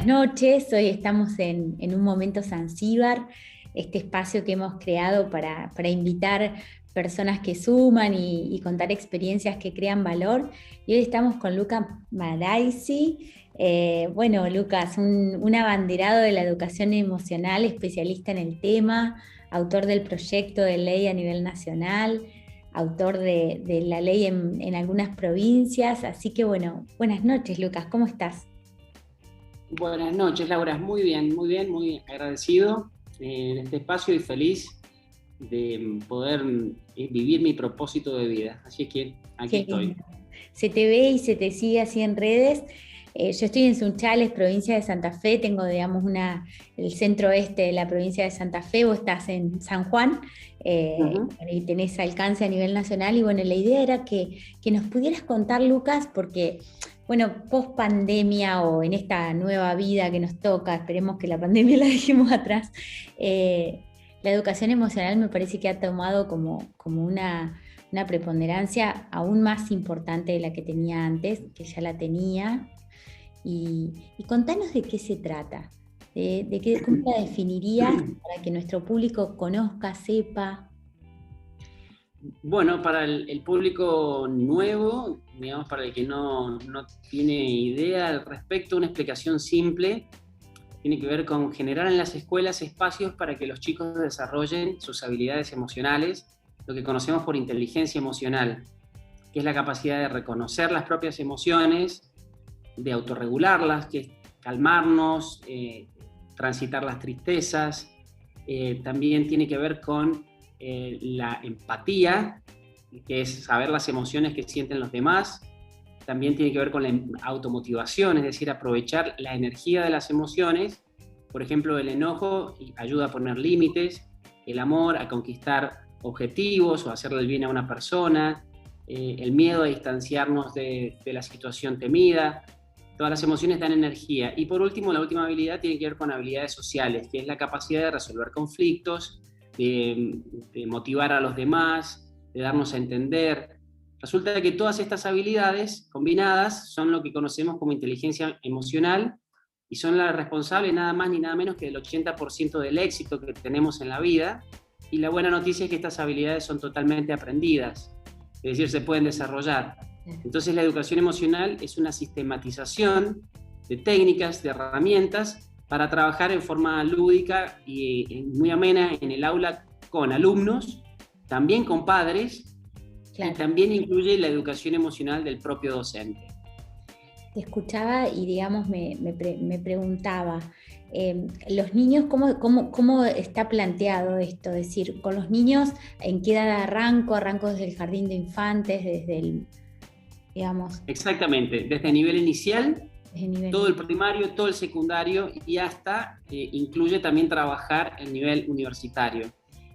noches. Hoy estamos en un momento Zanzíbar, este espacio que hemos creado para invitar personas que suman y contar experiencias que crean valor. Y hoy estamos con Lucas Madaisi. Bueno, Lucas, un abanderado de la educación emocional, especialista en el tema, autor del proyecto de ley a nivel nacional, autor de la ley en algunas provincias. Así que bueno, buenas noches, Lucas, ¿cómo estás? Buenas noches, Laura. Muy bien, muy agradecido en este espacio y feliz de poder vivir mi propósito de vida. Así es que aquí Qué estoy. lindo. Se te ve y se te sigue así en redes. Yo estoy en Sunchales, provincia de Santa Fe, tengo, digamos, el centro oeste de la provincia de Santa Fe, vos estás en San Juan, Ujú. y tenés alcance a nivel nacional, y bueno, la idea era que nos pudieras contar, Lucas, porque, bueno, post pandemia o en esta nueva vida que nos toca, esperemos que la pandemia la dejemos atrás, la educación emocional me parece que ha tomado como una preponderancia aún más importante de la que tenía antes, que ya la tenía. Y contanos de qué se trata, cómo la definirías para que nuestro público conozca, sepa. Bueno, para el público nuevo, digamos, para el que no tiene idea al respecto, una explicación simple tiene que ver con generar en las escuelas espacios para que los chicos desarrollen sus habilidades emocionales, lo que conocemos por inteligencia emocional, que es la capacidad de reconocer las propias emociones, de autorregularlas, que es calmarnos, transitar las tristezas. También tiene que ver con la empatía, que es saber las emociones que sienten los demás. También tiene que ver con la automotivación, es decir, aprovechar la energía de las emociones. Por ejemplo, el enojo ayuda a poner límites, el amor a conquistar objetivos o hacerle el bien a una persona, el miedo a distanciarnos de la situación temida. Todas las emociones dan energía. Y por último, la última habilidad tiene que ver con habilidades sociales, que es la capacidad de resolver conflictos, de motivar a los demás, de darnos a entender. Resulta que todas estas habilidades combinadas son lo que conocemos como inteligencia emocional y son las responsables nada más ni nada menos que del 80% del éxito que tenemos en la vida. Y la buena noticia es que estas habilidades son totalmente aprendidas, es decir, se pueden desarrollar. Entonces la educación emocional es una sistematización de técnicas, de herramientas para trabajar en forma lúdica y muy amena en el aula con alumnos, también con padres, y Claro, también incluye la educación emocional del propio docente. te escuchaba y digamos me preguntaba, los niños, ¿cómo está planteado esto? Es decir, con los niños, ¿en qué edad arranco desde el jardín de infantes, desde el, digamos, Exactamente, desde el nivel inicial, desde el nivel? todo el primario, todo el secundario y hasta incluye también trabajar el nivel universitario.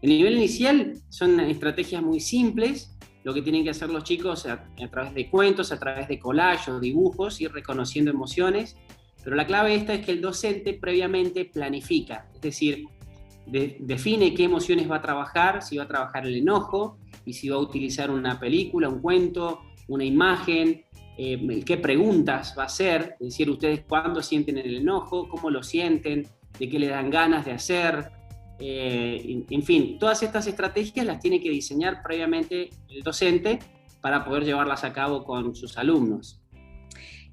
El nivel inicial son estrategias muy simples, lo que tienen que hacer los chicos a través de cuentos, a través de collages o dibujos, ir reconociendo emociones, pero la clave esta es que el docente previamente planifica, es decir, define qué emociones va a trabajar, si va a trabajar el enojo y si va a utilizar una película, un cuento, una imagen, qué preguntas va a hacer, es decir, ustedes cuándo sienten el enojo, cómo lo sienten, de qué le dan ganas de hacer, en fin, todas estas estrategias las tiene que diseñar previamente el docente para poder llevarlas a cabo con sus alumnos.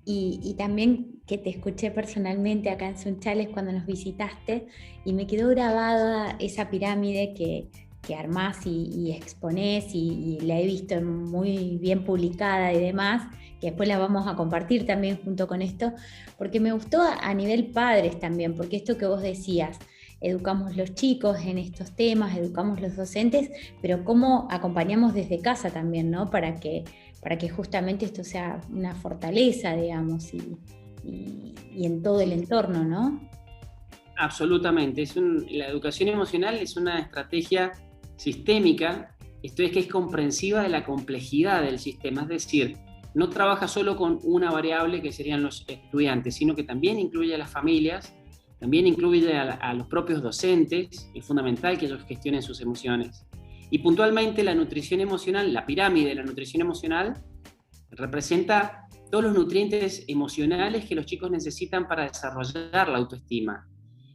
Y también que te escuché personalmente acá en Sunchales cuando nos visitaste y me quedó grabada esa pirámide que armás y exponés y la he visto muy bien publicada y demás, que después la vamos a compartir también junto con esto, porque me gustó a nivel padres también, porque esto que vos decías, educamos los chicos en estos temas, educamos los docentes, pero cómo acompañamos desde casa también, ¿no? Para que justamente esto sea una fortaleza, digamos, y en todo el entorno, ¿no? Absolutamente. La educación emocional es una estrategia sistémica, esto es que es comprensiva de la complejidad del sistema, es decir, no trabaja solo con una variable que serían los estudiantes, sino que también incluye a las familias, también incluye a los propios docentes, es fundamental que ellos gestionen sus emociones. Y puntualmente la nutrición emocional, la pirámide de la nutrición emocional, representa todos los nutrientes emocionales que los chicos necesitan para desarrollar la autoestima.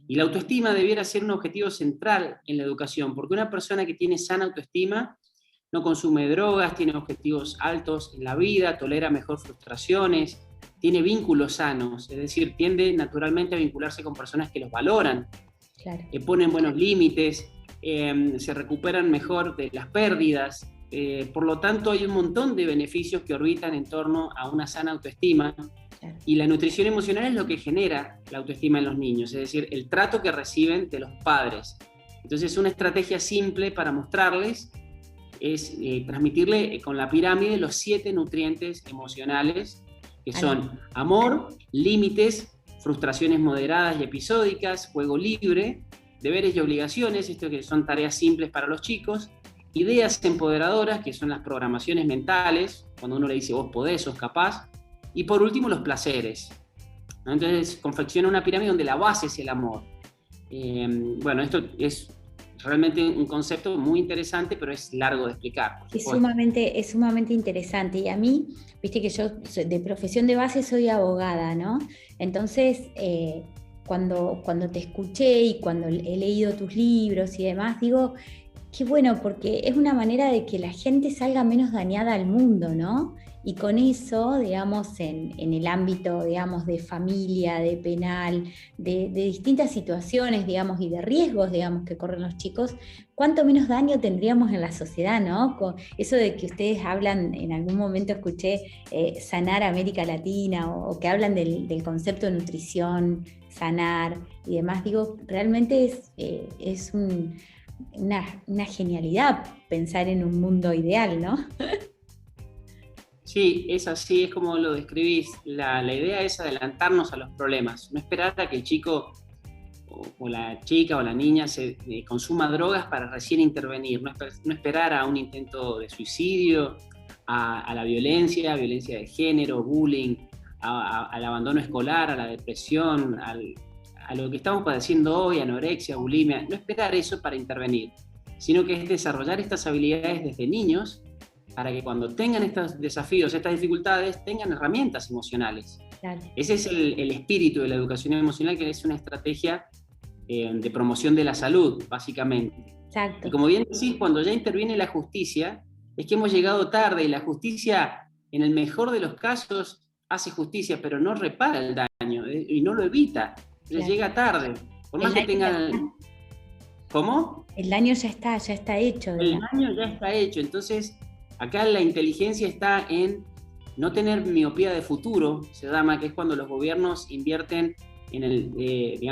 Y la autoestima debiera ser un objetivo central en la educación, porque una persona que tiene sana autoestima no consume drogas, tiene objetivos altos en la vida, tolera mejor frustraciones, tiene vínculos sanos, es decir, tiende naturalmente a vincularse con personas que los valoran, Claro. Ponen buenos límites, se recuperan mejor de las pérdidas. Por lo tanto, hay un montón de beneficios que orbitan en torno a una sana autoestima. Claro. Y la nutrición emocional es lo que genera la autoestima en los niños, es decir, el trato que reciben de los padres. Entonces, una estrategia simple para mostrarles es transmitirle con la pirámide los 7 nutrientes emocionales, que son amor, límites, frustraciones moderadas y episódicas, juego libre, deberes y obligaciones, esto que son tareas simples para los chicos, ideas empoderadoras, que son las programaciones mentales, cuando uno le dice vos podés, sos capaz, y por último los placeres. Entonces confecciona una pirámide donde la base es el amor. Bueno, esto es realmente un concepto muy interesante, pero es largo de explicar. Es sumamente interesante. Y a mí, viste que yo de profesión de base soy abogada, ¿no? Entonces, cuando te escuché y cuando he leído tus libros y demás, digo, qué bueno, porque es una manera de que la gente salga menos dañada al mundo, ¿no? Y con eso, digamos, en el ámbito, digamos, de familia, de penal, de distintas situaciones, digamos, y de riesgos, digamos, que corren los chicos, cuánto menos daño tendríamos en la sociedad, ¿no? Con eso de que ustedes hablan, en algún momento escuché sanar América Latina, o que hablan del concepto de nutrición, sanar y demás, digo, realmente es una genialidad pensar en un mundo ideal, ¿no? Sí, es así, es como lo describís. La idea es adelantarnos a los problemas, no esperar a que el chico o la chica o la niña consuma drogas para recién intervenir, no esperar a un intento de suicidio, a la violencia de género, bullying, al abandono escolar, a la depresión, a lo que estamos padeciendo hoy, anorexia, bulimia. No esperar eso para intervenir, sino que es desarrollar estas habilidades desde niños, para que cuando tengan estos desafíos, estas dificultades, tengan herramientas emocionales. Claro. Ese es el espíritu de la educación emocional, que es una estrategia de promoción de la salud, básicamente. Exacto. Y como bien decís, cuando ya interviene la justicia, es que hemos llegado tarde, y la justicia, en el mejor de los casos, hace justicia, pero no repara el daño, y no lo evita. Entonces claro. Llega tarde. Por más que tengan... ¿Cómo? El daño ya está hecho. El daño ya está hecho, entonces... Acá la inteligencia está en no tener miopía de futuro, se llama, que es cuando los gobiernos invierten en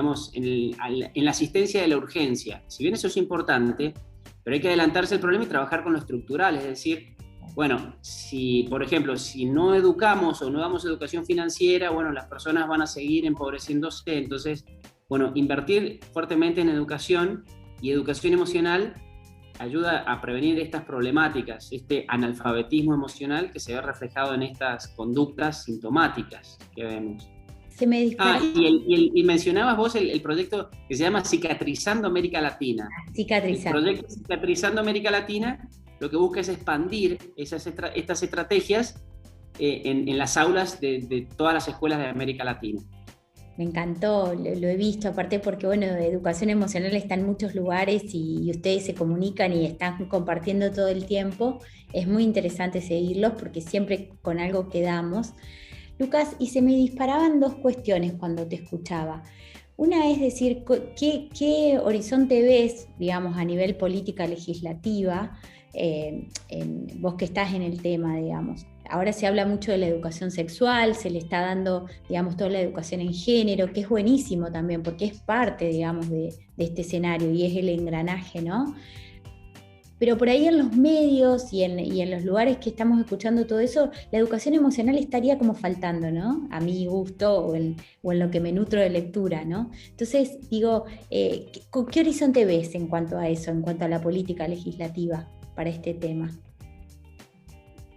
la asistencia de la urgencia. Si bien eso es importante, pero hay que adelantarse el problema y trabajar con lo estructural, es decir, bueno, si, por ejemplo, si no educamos o no damos educación financiera, bueno, las personas van a seguir empobreciéndose. Entonces, bueno, invertir fuertemente en educación y educación emocional ayuda a prevenir estas problemáticas, este analfabetismo emocional que se ve reflejado en estas conductas sintomáticas que vemos. Se me dispara. Y mencionabas vos el proyecto que se llama Cicatrizando América Latina. Cicatrizando. El proyecto Cicatrizando América Latina lo que busca es expandir estas estrategias en las aulas de todas las escuelas de América Latina. Me encantó, lo he visto, aparte porque, bueno, de educación emocional está en muchos lugares y ustedes se comunican y están compartiendo todo el tiempo. Es muy interesante seguirlos porque siempre con algo quedamos. Lucas, y se me disparaban 2 cuestiones cuando te escuchaba. Una es decir, ¿qué horizonte ves, digamos, a nivel política legislativa, vos que estás en el tema, digamos? Ahora se habla mucho de la educación sexual, se le está dando, digamos, toda la educación en género, que es buenísimo también, porque es parte, digamos, de este escenario y es el engranaje, ¿no? Pero por ahí en los medios y en los lugares que estamos escuchando todo eso, la educación emocional estaría como faltando, ¿no? A mi gusto o en lo que me nutro de lectura, ¿no? Entonces, digo, ¿qué horizonte ves en cuanto a eso, en cuanto a la política legislativa para este tema?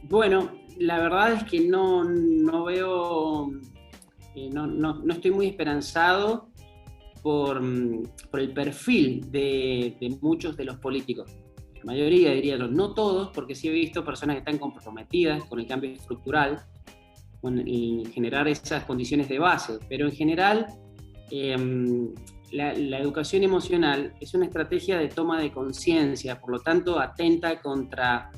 Bueno, la verdad es que no veo, no estoy muy esperanzado por el perfil de muchos de los políticos. La mayoría, diría yo, no todos, porque sí he visto personas que están comprometidas con el cambio estructural, y generar esas condiciones de base. Pero en general, la educación emocional es una estrategia de toma de conciencia, por lo tanto atenta contra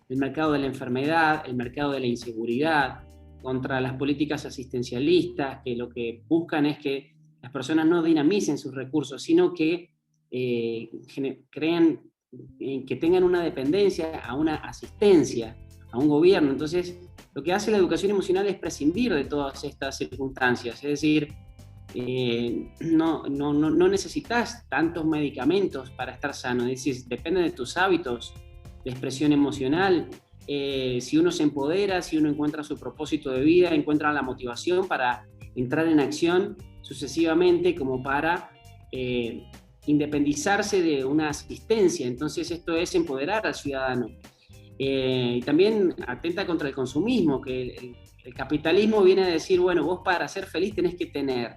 el mercado de la enfermedad, el mercado de la inseguridad, contra las políticas asistencialistas, que lo que buscan es que las personas no dinamicen sus recursos, sino que crean, que tengan una dependencia a una asistencia, a un gobierno. Entonces, lo que hace la educación emocional es prescindir de todas estas circunstancias, es decir, no necesitas tantos medicamentos para estar sano, es decir, depende de tus hábitos de expresión emocional. Si uno se empodera, si uno encuentra su propósito de vida, encuentra la motivación para entrar en acción sucesivamente como para independizarse de una asistencia. Entonces esto es empoderar al ciudadano. Y también atenta contra el consumismo, que el capitalismo viene a decir, bueno, vos para ser feliz tenés que tener.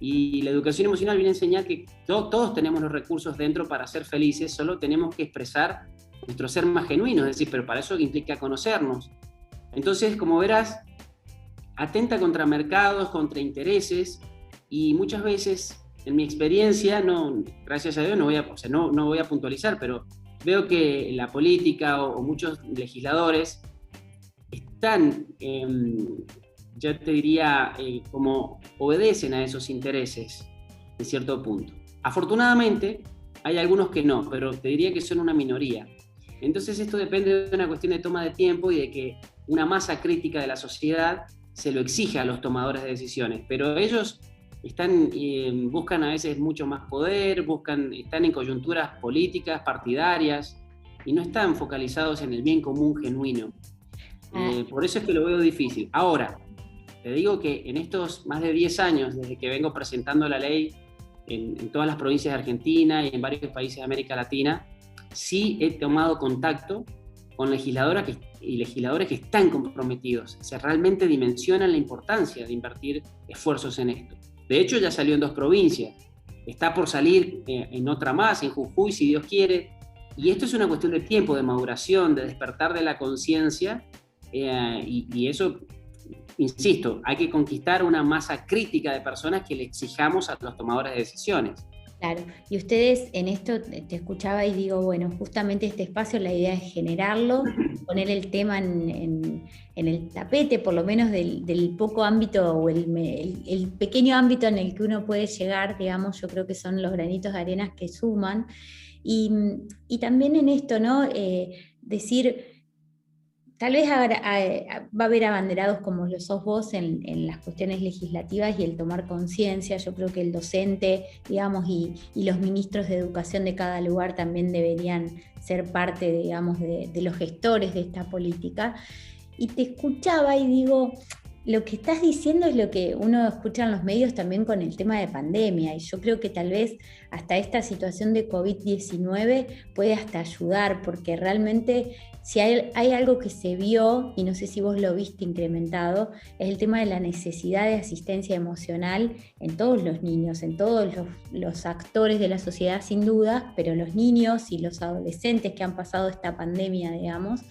Y la educación emocional viene a enseñar que todos tenemos los recursos dentro para ser felices, solo tenemos que expresar nuestro ser más genuino, es decir, pero para eso implica conocernos. Entonces, como verás, atenta contra mercados, contra intereses, y muchas veces, en mi experiencia, gracias a Dios no voy a puntualizar, pero veo que la política o muchos legisladores están, yo te diría, como obedecen a esos intereses en cierto punto. Afortunadamente, hay algunos que no, pero te diría que son una minoría. Entonces esto depende de una cuestión de toma de tiempo y de que una masa crítica de la sociedad se lo exige a los tomadores de decisiones, pero ellos buscan a veces mucho más poder, están en coyunturas políticas, partidarias, y no están focalizados en el bien común genuino. Por eso es que lo veo difícil. Ahora, te digo que en estos más de 10 años, desde que vengo presentando la ley en todas las provincias de Argentina y en varios países de América Latina, sí he tomado contacto con legisladoras y legisladores que están comprometidos, se realmente dimensionan la importancia de invertir esfuerzos en esto. De hecho, ya salió en 2 provincias, está por salir en otra más, en Jujuy, si Dios quiere, y esto es una cuestión de tiempo, de maduración, de despertar de la conciencia, y eso, insisto, hay que conquistar una masa crítica de personas que le exijamos a los tomadores de decisiones. Claro, y ustedes en esto te escuchaba y digo, bueno, justamente este espacio la idea es generarlo, poner el tema en el tapete, por lo menos del poco ámbito o el pequeño ámbito en el que uno puede llegar, digamos, yo creo que son los granitos de arena que suman. Y también en esto, ¿no? Decir, tal vez va a haber abanderados como lo sos vos en las cuestiones legislativas y el tomar conciencia. Yo creo que el docente, digamos, y los ministros de educación de cada lugar también deberían ser parte, digamos, de los gestores de esta política. Y te escuchaba y digo, lo que estás diciendo es lo que uno escucha en los medios también con el tema de pandemia, y yo creo que tal vez hasta esta situación de COVID-19 puede hasta ayudar, porque realmente si hay algo que se vio, y no sé si vos lo viste incrementado, es el tema de la necesidad de asistencia emocional en todos los niños, en todos los actores de la sociedad sin duda, pero los niños y los adolescentes que han pasado esta pandemia, digamos,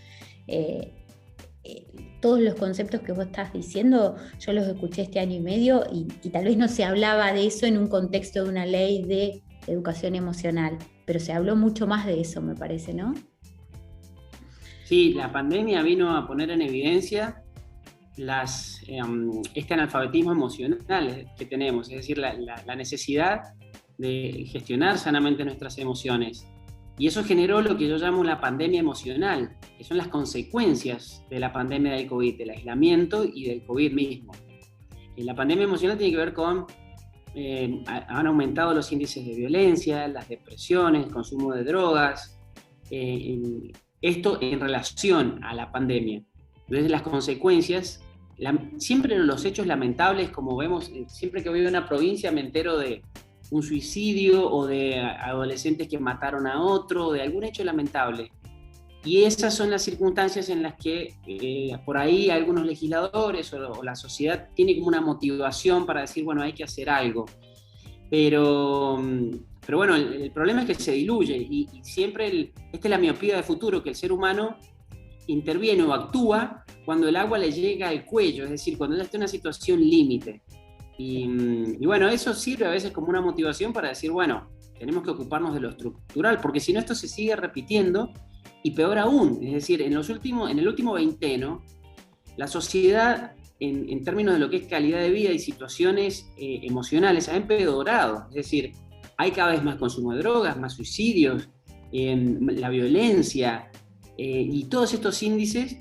todos los conceptos que vos estás diciendo, yo los escuché este año y medio y tal vez no se hablaba de eso en un contexto de una ley de educación emocional, pero se habló mucho más de eso, me parece, ¿no? Sí, la pandemia vino a poner en evidencia este analfabetismo emocional que tenemos, es decir, la necesidad de gestionar sanamente nuestras emociones. Y eso generó lo que yo llamo la pandemia emocional, que son las consecuencias de la pandemia del COVID, del aislamiento y del COVID mismo. Y la pandemia emocional tiene que ver con, han aumentado los índices de violencia, las depresiones, el consumo de drogas, esto en relación a la pandemia. Entonces las consecuencias, siempre en los hechos lamentables, como vemos, siempre que voy a una provincia me entero de un suicidio o de adolescentes que mataron a otro, de algún hecho lamentable. Y esas son las circunstancias en las que por ahí algunos legisladores o la sociedad tiene como una motivación para decir, bueno, hay que hacer algo. Pero bueno, el problema es que se diluye y siempre esta es la miopía de futuro, que el ser humano interviene o actúa cuando el agua le llega al cuello, es decir, cuando ella está en una situación límite. Y bueno, eso sirve a veces como una motivación para decir, bueno, tenemos que ocuparnos de lo estructural, porque si no esto se sigue repitiendo, y peor aún, es decir, en el último veinteno, la sociedad, en términos de lo que es calidad de vida y situaciones emocionales, ha empeorado. Es decir, hay cada vez más consumo de drogas, más suicidios, la violencia, y todos estos índices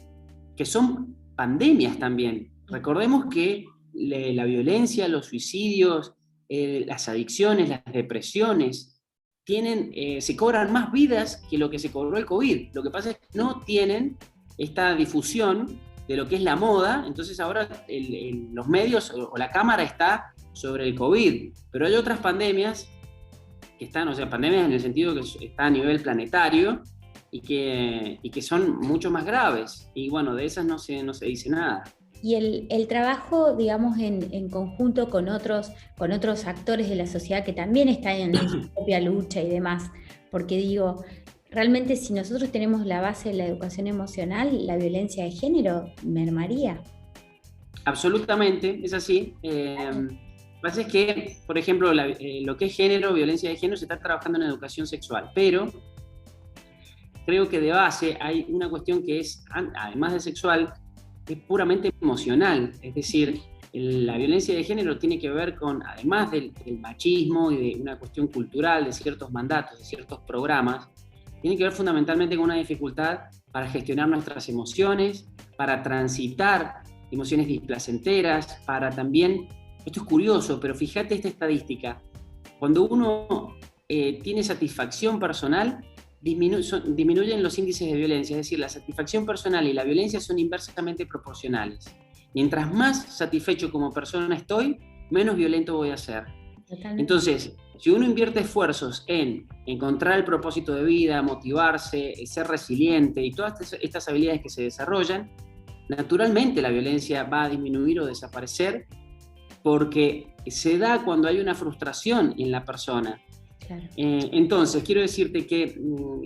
que son pandemias también. Recordemos que la violencia, los suicidios, las adicciones, las depresiones, se cobran más vidas que lo que se cobró el COVID. Lo que pasa es que no tienen esta difusión de lo que es la moda, entonces ahora los medios o la cámara está sobre el COVID, pero hay otras pandemias que están, o sea, pandemias en el sentido que está a nivel planetario y que son mucho más graves, y bueno, de esas no se dice nada. Y el trabajo, digamos, en conjunto con otros actores de la sociedad que también están en su propia lucha y demás, porque digo, realmente si nosotros tenemos la base de la educación emocional, la violencia de género mermaría. Absolutamente, es así. Lo que pasa es que, por ejemplo, lo que es género, violencia de género, se está trabajando en educación sexual, pero creo que de base hay una cuestión que es, además de sexual, es puramente emocional. Es decir, la violencia de género tiene que ver con, además del machismo y de una cuestión cultural, de ciertos mandatos, de ciertos programas, tiene que ver fundamentalmente con una dificultad para gestionar nuestras emociones, para transitar emociones displacenteras, para también, esto es curioso, pero fíjate esta estadística, cuando uno tiene satisfacción personal, disminuyen los índices de violencia, es decir, la satisfacción personal y la violencia son inversamente proporcionales. Mientras más satisfecho como persona estoy, menos violento voy a ser. Totalmente. Entonces, si uno invierte esfuerzos en encontrar el propósito de vida, motivarse, ser resiliente y todas estas habilidades que se desarrollan, naturalmente la violencia va a disminuir o desaparecer, porque se da cuando hay una frustración en la persona. Claro. Entonces, quiero decirte que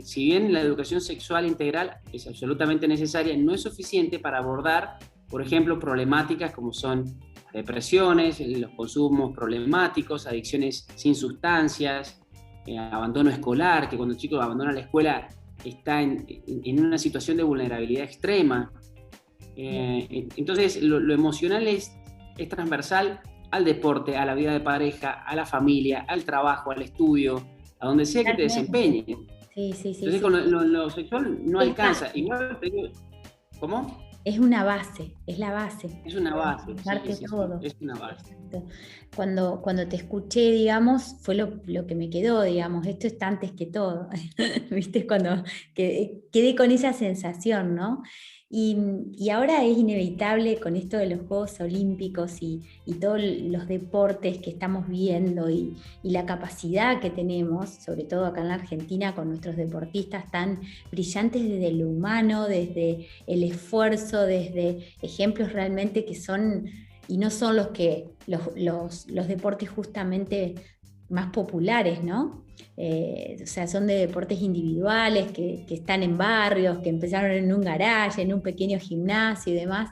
si bien la educación sexual integral es absolutamente necesaria, no es suficiente para abordar, por ejemplo, problemáticas como son depresiones, los consumos problemáticos, adicciones sin sustancias, abandono escolar, que cuando el chico abandona la escuela está en una situación de vulnerabilidad extrema. Entonces, lo emocional es transversal al deporte, a la vida de pareja, a la familia, al trabajo, al estudio, a donde sea que te desempeñes. Sí. Entonces, con lo sexual no alcanza. Igual te digo, ¿cómo? Es una base, es la base. Es una base. Todo. Es una base. Cuando te escuché, digamos, fue lo que me quedó, digamos, esto está antes que todo. ¿Viste? Cuando quedé con esa sensación, ¿no? Y ahora es inevitable con esto de los Juegos Olímpicos y todos los deportes que estamos viendo y la capacidad que tenemos, sobre todo acá en la Argentina, con nuestros deportistas tan brillantes desde lo humano, desde el esfuerzo, desde ejemplos realmente que son, y no son los deportes justamente más populares, ¿no? O sea, son de deportes individuales que están en barrios, que empezaron en un garaje, en un pequeño gimnasio y demás.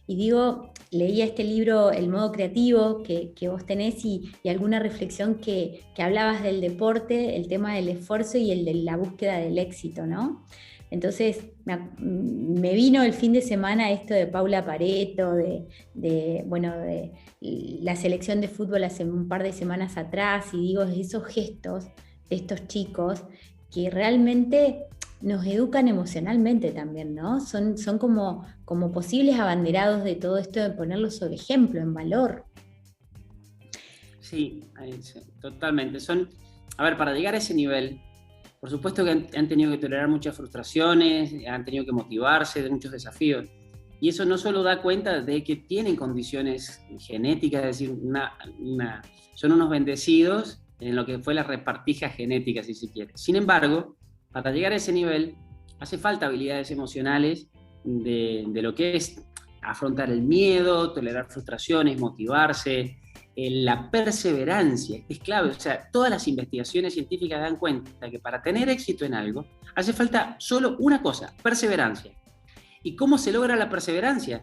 Y digo, leía este libro, El modo creativo, que vos tenés y alguna reflexión que hablabas del deporte, el tema del esfuerzo y el de la búsqueda del éxito, ¿no? Entonces me vino el fin de semana esto de Paula Pareto, de la selección de fútbol hace un par de semanas atrás, y digo, esos gestos de estos chicos que realmente nos educan emocionalmente también, ¿no? Son como posibles abanderados de todo esto de ponerlos sobre ejemplo, en valor. Sí, totalmente. A ver, para llegar a ese nivel, por supuesto que han tenido que tolerar muchas frustraciones, han tenido que motivarse de muchos desafíos. Y eso no solo da cuenta de que tienen condiciones genéticas, es decir, son unos bendecidos en lo que fue la repartija genética, si se quiere. Sin embargo, para llegar a ese nivel, hace falta habilidades emocionales de lo que es afrontar el miedo, tolerar frustraciones, motivarse, la perseverancia, es clave. O sea, todas las investigaciones científicas dan cuenta que para tener éxito en algo, hace falta solo una cosa: perseverancia. ¿Y cómo se logra la perseverancia?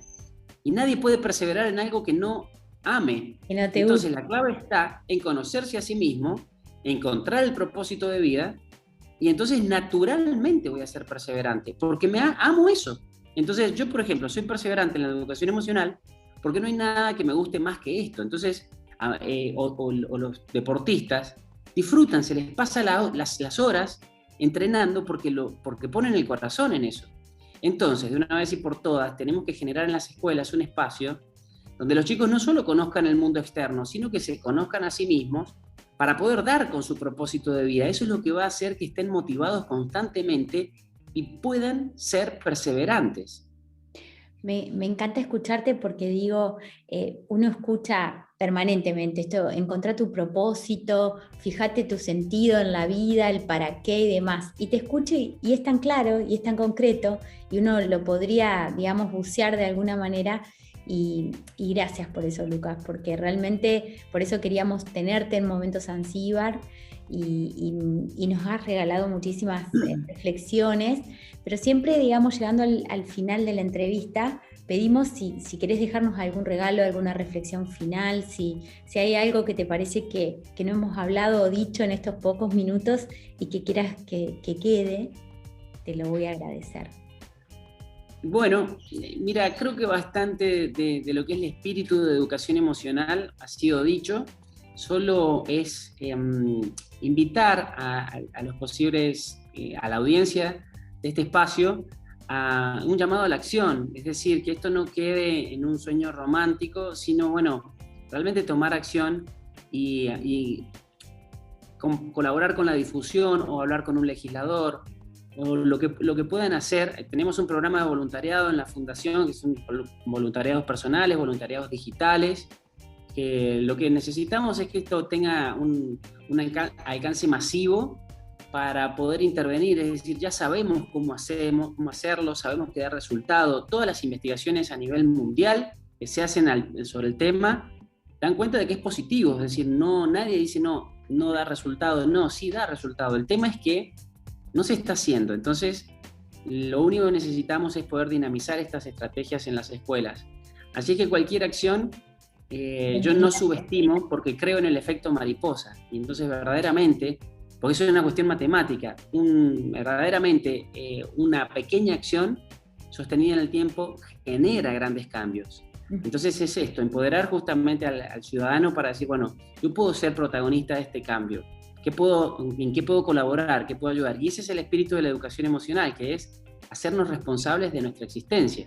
Y nadie puede perseverar en algo que no ame. Que no te Entonces gusta. la clave está en conocerse a sí mismo, encontrar el propósito de vida, y entonces naturalmente voy a ser perseverante, porque amo eso. Entonces yo, por ejemplo, soy perseverante en la educación emocional porque no hay nada que me guste más que esto. Entonces, o los deportistas disfrutan, se les pasa las horas entrenando porque ponen el corazón en eso. Entonces, de una vez y por todas, tenemos que generar en las escuelas un espacio donde los chicos no solo conozcan el mundo externo, sino que se conozcan a sí mismos para poder dar con su propósito de vida. Eso es lo que va a hacer que estén motivados constantemente y puedan ser perseverantes. Me encanta escucharte porque digo, uno escucha permanentemente esto, encontrar tu propósito, fíjate tu sentido en la vida, el para qué y demás. Y te escucho y es tan claro y es tan concreto y uno lo podría, digamos, bucear de alguna manera. Y gracias por eso, Lucas, porque realmente por eso queríamos tenerte en Momentos Zanzíbar y nos has regalado muchísimas reflexiones, pero siempre, digamos, llegando al final de la entrevista, pedimos si querés dejarnos algún regalo, alguna reflexión final, si hay algo que te parece que no hemos hablado o dicho en estos pocos minutos y que quieras que quede, te lo voy a agradecer. Bueno, mira, creo que bastante de lo que es el espíritu de educación emocional ha sido dicho. Solo es invitar a los posibles, a la audiencia de este espacio, a un llamado a la acción. Es decir, que esto no quede en un sueño romántico, sino, bueno, realmente tomar acción y colaborar con la difusión o hablar con un legislador, o lo que puedan hacer. Tenemos un programa de voluntariado en la Fundación, que son voluntariados personales, voluntariados digitales, que lo que necesitamos es que esto tenga un alcance masivo para poder intervenir. Es decir, ya sabemos cómo hacerlo, sabemos que da resultado. Todas las investigaciones a nivel mundial que se hacen sobre el tema dan cuenta de que es positivo. Es decir, nadie dice no da resultado. No, sí da resultado. El tema es que no se está haciendo. Entonces, lo único que necesitamos es poder dinamizar estas estrategias en las escuelas. Así que cualquier acción, yo no subestimo, porque creo en el efecto mariposa. Y entonces, verdaderamente, porque eso es una cuestión matemática, verdaderamente una pequeña acción sostenida en el tiempo genera grandes cambios. Entonces es esto, empoderar justamente al ciudadano para decir, bueno, yo puedo ser protagonista de este cambio. ¿En qué puedo colaborar? ¿Qué puedo ayudar? Y ese es el espíritu de la educación emocional, que es hacernos responsables de nuestra existencia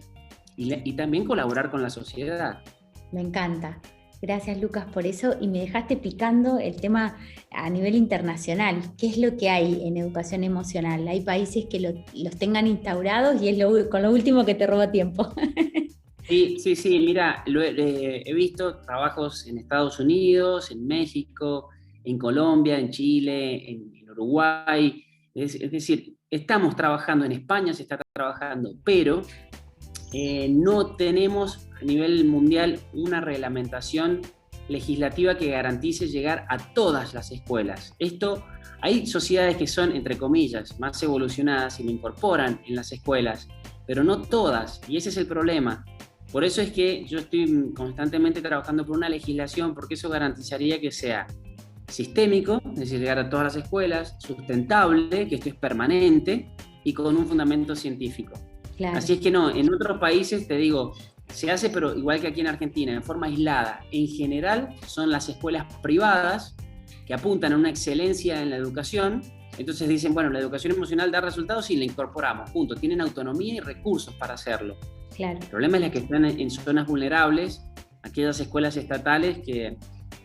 y también colaborar con la sociedad. Me encanta. Gracias, Lucas, por eso. Y me dejaste picando el tema a nivel internacional. ¿Qué es lo que hay en educación emocional? Hay países que los tengan instaurados y es con lo último que te roba tiempo. Sí, mira, he visto trabajos en Estados Unidos, en México, en Colombia, en Chile, en Uruguay. Es decir, estamos trabajando, en España se está trabajando, pero no tenemos a nivel mundial una reglamentación legislativa que garantice llegar a todas las escuelas. Hay sociedades que son, entre comillas, más evolucionadas y lo incorporan en las escuelas, pero no todas, y ese es el problema. Por eso es que yo estoy constantemente trabajando por una legislación, porque eso garantizaría que sea sistémico, es decir, llegar a todas las escuelas, sustentable, que esto es permanente, y con un fundamento científico. Claro. Así es que no, en otros países, te digo, se hace, pero igual que aquí en Argentina, en forma aislada. En general, son las escuelas privadas que apuntan a una excelencia en la educación. Entonces dicen, bueno, la educación emocional da resultados y la incorporamos, punto. Tienen autonomía y recursos para hacerlo. Claro. El problema es las que están en zonas vulnerables, aquellas escuelas estatales que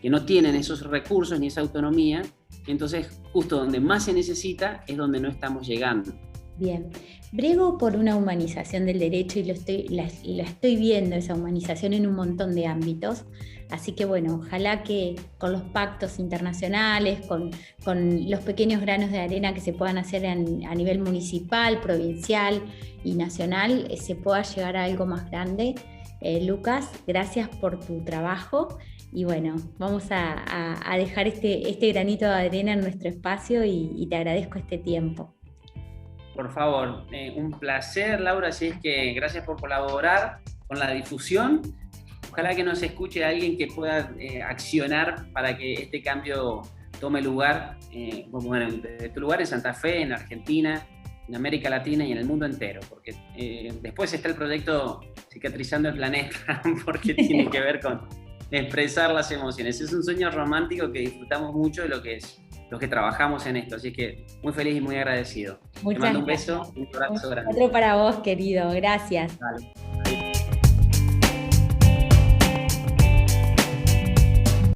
no tienen esos recursos ni esa autonomía. Entonces, justo donde más se necesita es donde no estamos llegando. Bien, brego por una humanización del derecho y lo estoy viendo, esa humanización en un montón de ámbitos. Así que bueno, ojalá que con los pactos internacionales, con los pequeños granos de arena que se puedan hacer a nivel municipal, provincial y nacional, se pueda llegar a algo más grande. Lucas, gracias por tu trabajo y bueno, vamos a dejar este granito de arena en nuestro espacio y te agradezco este tiempo. Por favor, un placer, Laura, así es que gracias por colaborar con la difusión. Ojalá que nos escuche alguien que pueda accionar para que este cambio tome lugar, bueno, de tu lugar en Santa Fe, en Argentina, en América Latina y en el mundo entero, porque después está el proyecto Cicatrizando el Planeta, porque tiene que ver con expresar las emociones. Es un sueño romántico que disfrutamos mucho de los que trabajamos en esto, así que muy feliz y muy agradecido. Muchas Te mando un gracias. beso, un abrazo grande. Otro para vos, querido. Gracias. Dale.